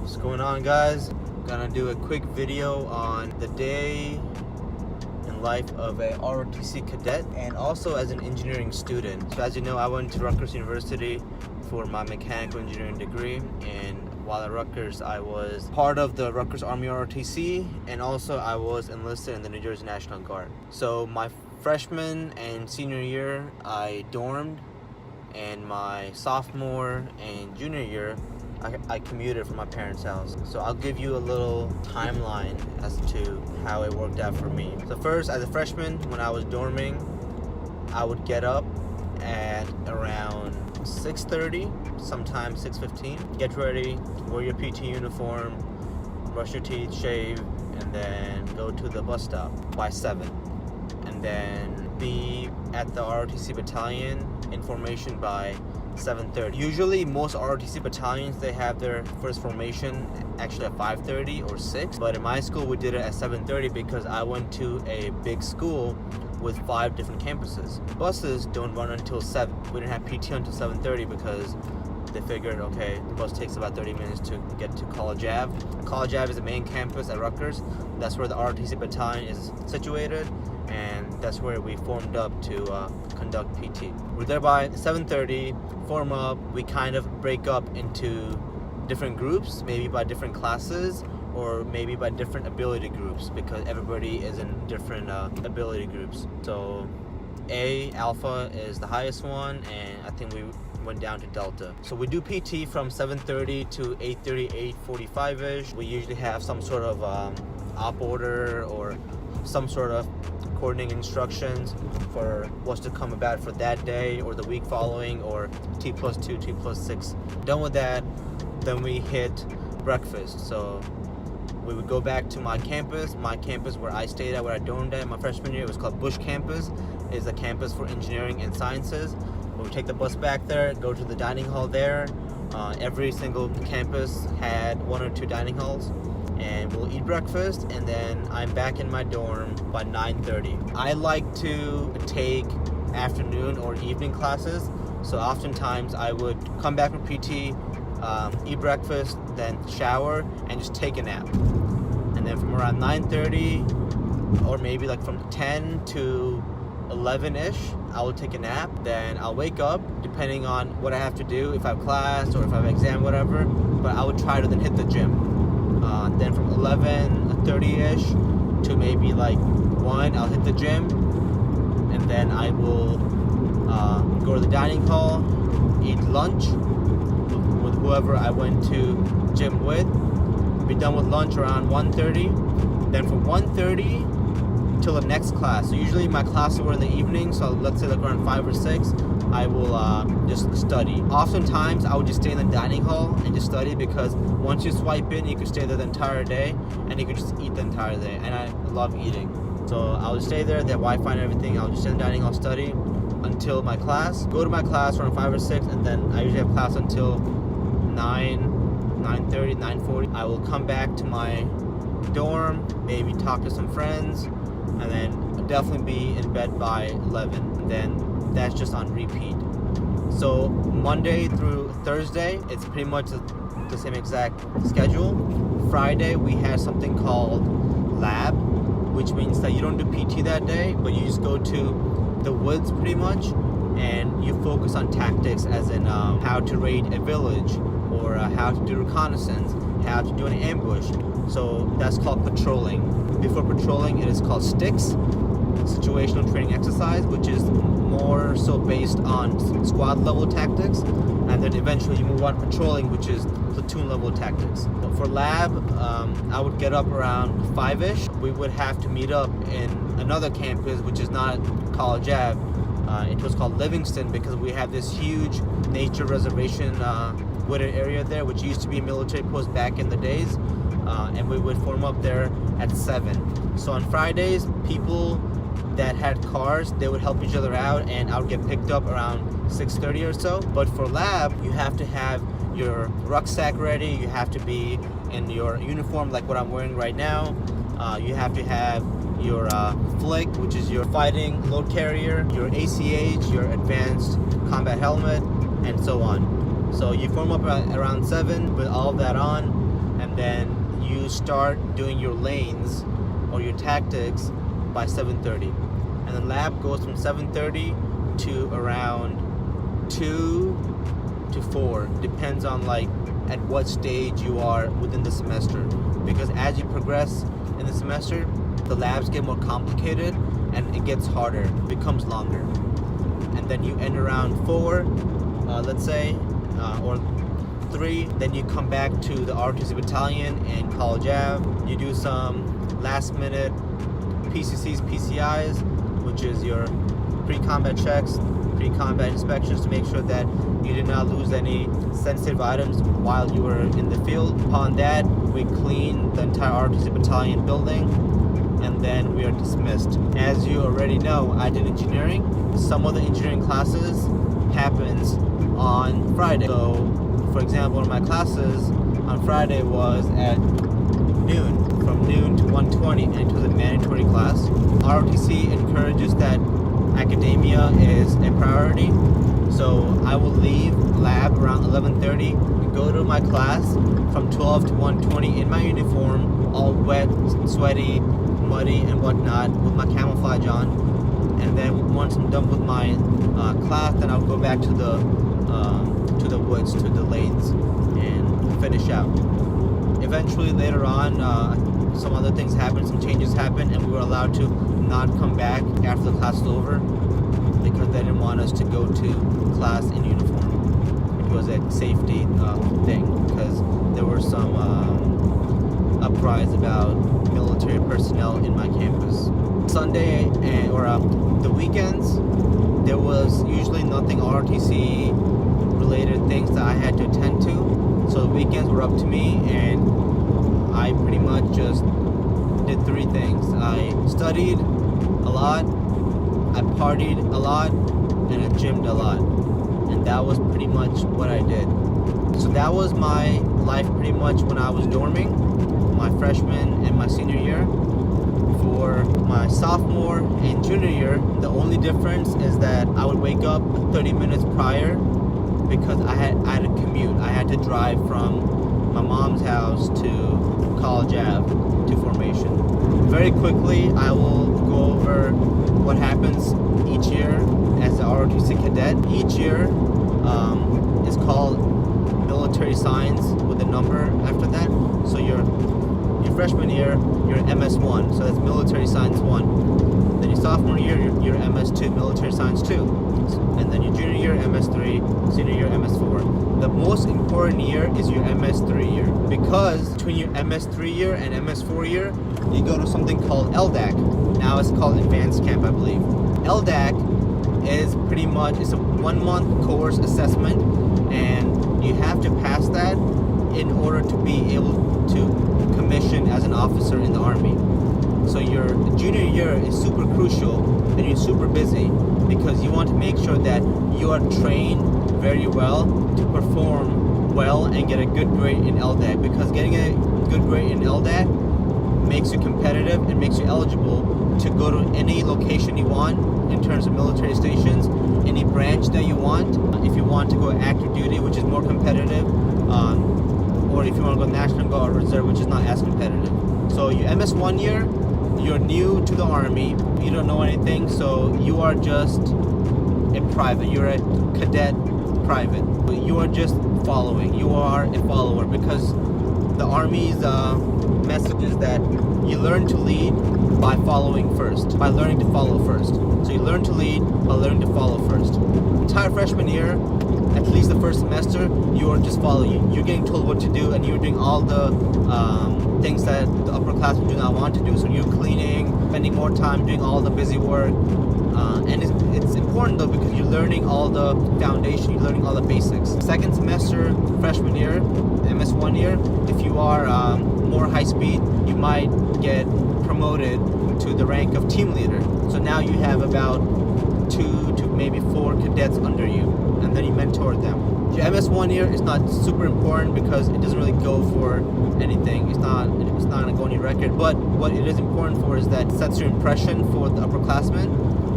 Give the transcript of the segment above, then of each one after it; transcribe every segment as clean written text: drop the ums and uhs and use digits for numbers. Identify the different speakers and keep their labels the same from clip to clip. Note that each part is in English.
Speaker 1: What's going on, guys? Gonna do a quick video on the day in life of a ROTC cadet and also as an engineering student. So as you know, I went to Rutgers University for my mechanical engineering degree, and while at Rutgers I was part of the Rutgers Army ROTC, and also I was enlisted in the New Jersey National Guard. So my freshman and senior year I dormed, and my sophomore and junior year I commuted from my parents' house. So I'll give you a little timeline as to how it worked out for me. So first, as a freshman, when I was dorming, I would get up at around 6:30, sometimes 6:15, get ready, wear your PT uniform, brush your teeth, shave, and then go to the bus stop by 7. And then be at the ROTC battalion in formation by 7:30. Usually most ROTC battalions, they have their first formation actually at 5:30 or 6, but in my school we did it at 7:30 because I went to a big school with 5 different campuses. Buses don't run until 7. We didn't have PT until 7:30 because they figured, okay, the bus takes about 30 minutes to get to College Ave. College Ave is the main campus at Rutgers. That's where the ROTC battalion is situated, and that's where we formed up to conduct PT. We're there by 7:30, form up. We kind of break up into different groups, maybe by different classes or maybe by different ability groups, because everybody is in different ability groups. So Alpha is the highest one, and I think we went down to Delta. So we do PT from 7:30 to 8:30, 8:45-ish. We usually have some sort of op order or some sort of coordinating instructions for what's to come about for that day or the week following, or T+2, T+6. Done with that, then we hit breakfast. So we would go back to my campus where I stayed at, where I dormed at my freshman year. It was called Bush Campus. It's a campus for engineering and sciences. We would take the bus back there, go to the dining hall there. Every single campus had 1 or 2 dining halls, and we'll eat breakfast, and then I'm back in my dorm by 9:30. I like to take afternoon or evening classes, so oftentimes I would come back from PT, eat breakfast, then shower, and just take a nap. And then from around 9:30, or maybe like from 10 to 11-ish, I will take a nap. Then I'll wake up, depending on what I have to do, if I have class or if I have exam, whatever, but I would try to then hit the gym. Then from 11:30-ish to maybe like 1, I'll hit the gym, and then I will go to the dining hall, eat lunch with whoever I went to gym with, be done with lunch around 1:30, then from 1:30 till the next class. So usually my classes were in the evening, so let's say like around 5 or 6, I will just study. Oftentimes I would just stay in the dining hall and just study, because once you swipe in, you could stay there the entire day, and you could just eat the entire day, and I love eating. So I'll just stay there, they have Wi-Fi and everything. I'll just stay in the dining hall, study until my class, go to my class around 5 or 6, and then I usually have class until 9:30, 9:40. I will come back to my dorm, maybe talk to some friends, and then definitely be in bed by 11. And then that's just on repeat. So Monday through Thursday, it's pretty much the same exact schedule. Friday, we have something called lab, which means that you don't do PT that day, but you just go to the woods pretty much, and you focus on tactics, as in how to raid a village, or how to do reconnaissance, how to do an ambush. So that's called patrolling. Before patrolling, it is called sticks, situational training exercise, which is more so based on squad level tactics, and then eventually you move on to patrolling, which is platoon level tactics. For lab, I would get up around 5-ish. We would have to meet up in another campus, which is not College Ave. It was called Livingston, because we have this huge nature reservation wooded area there, which used to be a military post back in the days, and we would form up there at 7. So on Fridays, people that had cars, they would help each other out, and I would get picked up around 6:30 or so. But for lab, you have to have your rucksack ready, you have to be in your uniform like what I'm wearing right now, you have to have your FLIC, which is your fighting load carrier, your ACH, your advanced combat helmet, and so on. So you form up around 7 with all of that on, then you start doing your lanes or your tactics by 7:30, and the lab goes from 7:30 to around 2 to 4, depends on like at what stage you are within the semester, because as you progress in the semester, the labs get more complicated and it gets harder, it becomes longer, and then you end around 4, let's say, or 3, then you come back to the ROTC battalion in College Ave. You do some last minute PCCs, PCIs, which is your pre-combat checks, pre-combat inspections, to make sure that you did not lose any sensitive items while you were in the field. Upon that, we clean the entire ROTC battalion building, and then we are dismissed. As you already know, I did engineering. Some of the engineering classes happens on Friday. So, for example, one of my classes on Friday was at noon, from noon to 1:20, and it was a mandatory class. ROTC encourages that academia is a priority, so I will leave lab around 11:30 and go to my class from 12 to 1:20 in my uniform, all wet, sweaty, muddy, and whatnot, with my camouflage on. And then once I'm done with my class, then I'll go back to the woods, to the lanes, and finish out. Eventually, later on, some other things happened, some changes happened, and we were allowed to not come back after the class was over, because they didn't want us to go to class in uniform. It was a safety thing, because there were some uprise about military personnel in my campus. Sunday or the weekends, there was usually nothing ROTC related things that I had to attend to, so the weekends were up to me, and I pretty much just did 3 things. I studied a lot, I partied a lot, and I gymmed a lot, and that was pretty much what I did. So that was my life pretty much when I was dorming, my freshman and my senior year. For my sophomore and junior year, the only difference is that I would wake up 30 minutes prior, because I had a commute. I had to drive from my mom's house to College Ave to formation. Very quickly, I will go over what happens each year as a ROTC cadet. Each year is called military science with a number after that. So your freshman year, you're MS1, so that's military science 1. Then your sophomore year, you're MS2, military science 2. And then your junior year, MS3, senior year, MS4. The most important year is your MS3 year, because between your MS3 year and MS4 year, you go to something called LDAC. Now it's called Advanced Camp, I believe. LDAC is pretty much, it's a 1-month course assessment, and you have to pass that in order to be able to commission as an officer in the Army. So your junior year is super crucial, and you're super busy, because you want to make sure that you are trained very well to perform well and get a good grade in LDAC, because getting a good grade in LDAC makes you competitive and makes you eligible to go to any location you want in terms of military stations, any branch that you want. If you want to go active duty, which is more competitive, or if you want to go National Guard or Reserve, which is not as competitive. So your MS1 year, you're new to the Army, you don't know anything, so you are just a private, you're a cadet private. You are just following, you are a follower, because the Army's message is that you learn to lead by following first, by learning to follow first. So you learn to lead by learning to follow first. Entire freshman year, at least the first semester, you are just following. You're getting told what to do, and you're doing all the things that the upperclassmen do not want to do. So you're cleaning, spending more time doing all the busy work. And it's important though, because you're learning all the foundation, you're learning all the basics. Second semester, freshman year, MS1 year, if you are more high speed, you might get promoted to the rank of team leader. So now you have about 2 to maybe 4 cadets under you, and then you mentor them. Your MS1 year is not super important because it doesn't really go for anything. It's not gonna go on your record. But what it is important for is that it sets your impression for the upperclassmen,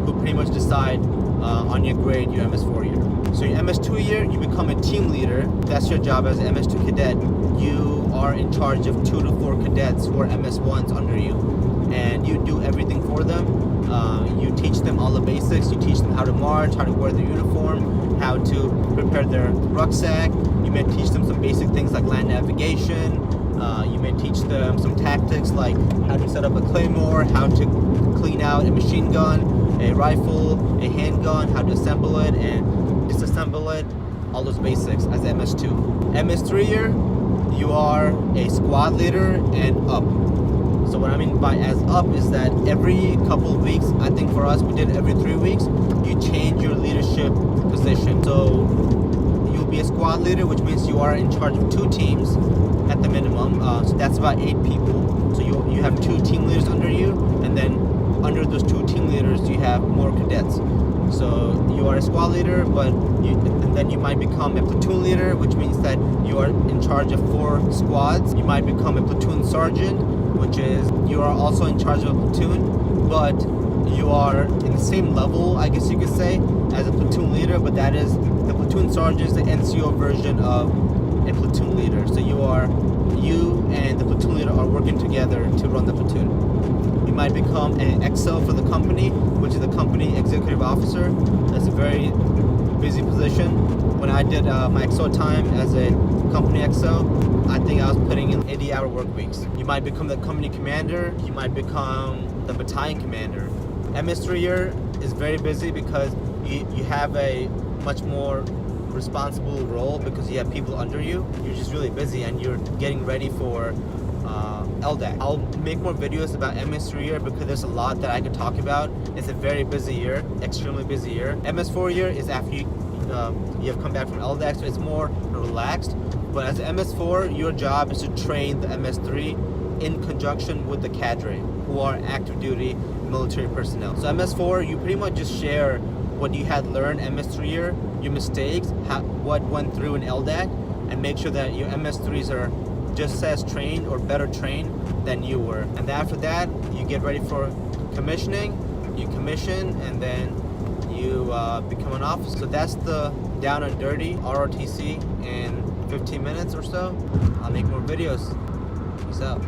Speaker 1: who pretty much decide on your grade your MS4 year. So your MS2 year, you become a team leader. That's your job as an MS2 cadet. You are in charge of 2 to 4 cadets who are MS1s under you, and you do everything for them. You teach them all the basics. You teach them how to march, how to wear their uniform, how to prepare their rucksack. You may teach them some basic things like land navigation. You may teach them some tactics like how to set up a claymore, how to clean out a machine gun, a rifle, a handgun, how to assemble it and disassemble it, all those basics as MS2. MS3 year, you are a squad leader and up. So what I mean by as up is that every couple of weeks, I think for us we did every 3 weeks, you change your leadership position. So you'll be a squad leader, which means you are in charge of 2 teams at the minimum. So that's about 8 people. So you have 2 team leaders under you, and then under those 2 team leaders you have more cadets. So you are a squad leader, and then you might become a platoon leader, which means that you are in charge of 4 squads. You might become a platoon sergeant, which is you are also in charge of a platoon, but you are in the same level, I guess you could say, as a platoon leader, but that is the platoon sergeant is the NCO version of a platoon leader. So you and the platoon leader are working together to run the platoon. You might become an XO for the company, which is the company executive officer. That's a very busy position. When I did my XO time as a company XO, I think I was putting in 80-hour work weeks. You might become the company commander. You might become the battalion commander. MS3 year is very busy because you have a much more responsible role because you have people under you. You're just really busy and you're getting ready for LDAC. I'll make more videos about MS3 year because there's a lot that I could talk about. It's a very busy year, extremely busy year. MS4 year is after you have come back from LDAC, so it's more relaxed. But as an MS4, your job is to train the MS3 in conjunction with the cadre, who are active duty military personnel. So MS4, you pretty much just share what you had learned MS3 year, your mistakes, what went through in LDAC, and make sure that your MS3s are just as trained or better trained than you were. And after that, you get ready for commissioning, you commission, and then you become an officer. So that's the down and dirty ROTC in 15 minutes or so. I'll make more videos. Peace out.